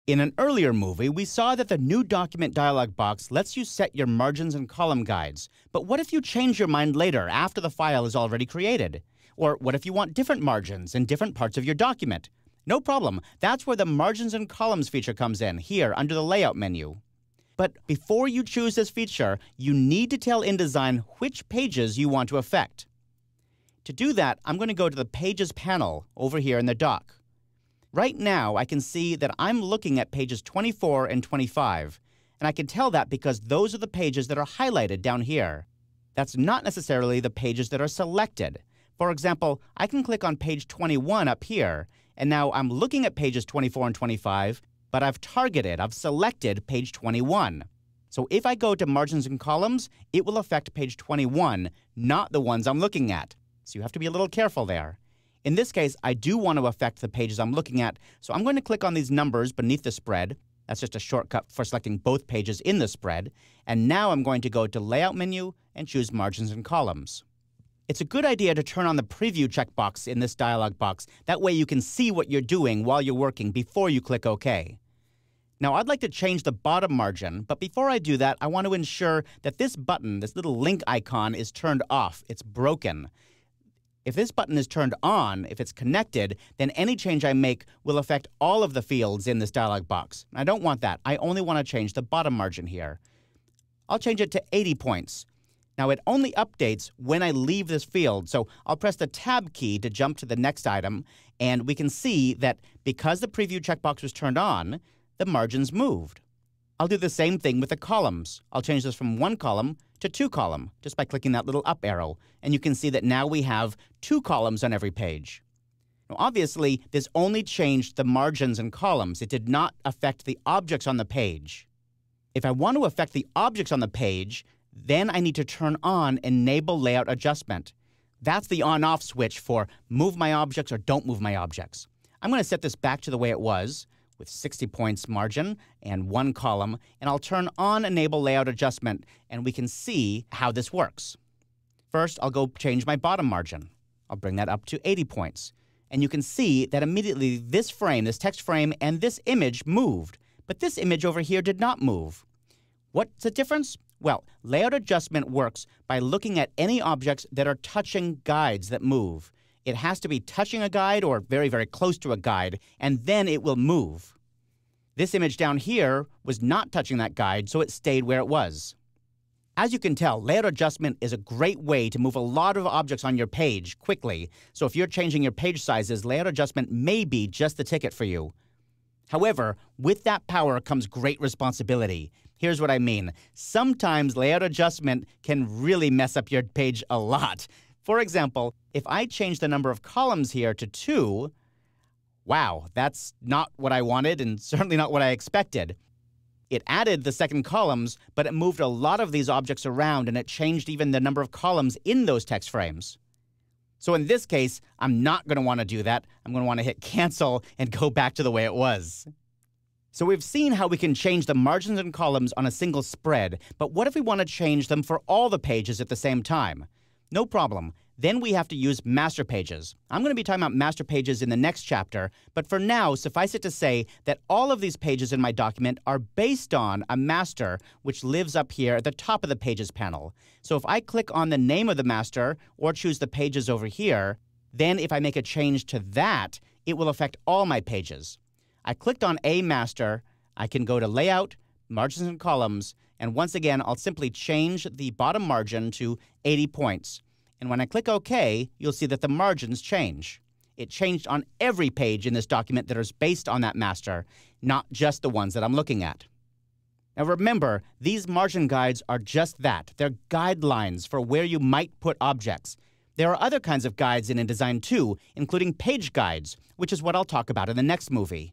In an earlier movie, we saw that the New Document dialog box lets you set your margins and column guides. But what if you change your mind later after the file is already created? Or what if you want different margins in different parts of your document? No problem. That's where the Margins and Columns feature comes in, here under the Layout menu. But before you choose this feature, you need to tell InDesign which pages you want to affect. To do that, I'm going to go to the Pages panel over here in the dock. Right now, I can see that I'm looking at pages 24 and 25, and I can tell that because those are the pages that are highlighted down here. That's not necessarily the pages that are selected. For example, I can click on page 21 up here, and now I'm looking at pages 24 and 25, but I've selected page 21. So if I go to Margins and Columns, it will affect page 21, not the ones I'm looking at. So you have to be a little careful there. In this case, I do want to affect the pages I'm looking at, so I'm going to click on these numbers beneath the spread. That's just a shortcut for selecting both pages in the spread. And now I'm going to go to Layout menu and choose Margins and Columns. It's a good idea to turn on the Preview checkbox in this dialog box. That way you can see what you're doing while you're working before you click OK. Now, I'd like to change the bottom margin, but before I do that, I want to ensure that this button, this little link icon, is turned off. It's broken. If this button is turned on, if it's connected, then any change I make will affect all of the fields in this dialog box. I don't want that. I only want to change the bottom margin here. I'll change it to 80 points. Now, it only updates when I leave this field, so I'll press the Tab key to jump to the next item, and we can see that because the Preview checkbox was turned on, the margins moved. I'll do the same thing with the columns. I'll change this from 1 column to 2 column, just by clicking that little up arrow. And you can see that now we have 2 columns on every page. Now, obviously, this only changed the margins and columns. It did not affect the objects on the page. If I want to affect the objects on the page, then I need to turn on Enable Layout Adjustment. That's the on-off switch for move my objects or don't move my objects. I'm going to set this back to the way it was, with 60 points margin and 1 column, and I'll turn on Enable Layout Adjustment, and we can see how this works. First, I'll go change my bottom margin. I'll bring that up to 80 points. And you can see that immediately this frame, this text frame, and this image moved, but this image over here did not move. What's the difference? Well, Layout Adjustment works by looking at any objects that are touching guides that move. It has to be touching a guide or very, very close to a guide, and then it will move. This image down here was not touching that guide, so it stayed where it was. As you can tell, Layout Adjustment is a great way to move a lot of objects on your page quickly. So if you're changing your page sizes, Layout Adjustment may be just the ticket for you. However, with that power comes great responsibility. Here's what I mean. Sometimes Layout Adjustment can really mess up your page a lot. For example, if I change the number of columns here to 2, wow, that's not what I wanted and certainly not what I expected. It added the second columns, but it moved a lot of these objects around, and it changed even the number of columns in those text frames. So in this case, I'm not going to want to do that. I'm going to want to hit Cancel and go back to the way it was. So we've seen how we can change the margins and columns on a single spread, but what if we want to change them for all the pages at the same time? No problem. Then we have to use master pages. I'm going to be talking about master pages in the next chapter, but for now, suffice it to say that all of these pages in my document are based on a master which lives up here at the top of the Pages panel. So if I click on the name of the master or choose the pages over here, then if I make a change to that, it will affect all my pages. I clicked on a master. I can go to Layout, Margins and Columns, and once again, I'll simply change the bottom margin to 80 points. And when I click OK, you'll see that the margins change. It changed on every page in this document that is based on that master, not just the ones that I'm looking at. Now remember, these margin guides are just that. They're guidelines for where you might put objects. There are other kinds of guides in InDesign too, including page guides, which is what I'll talk about in the next movie.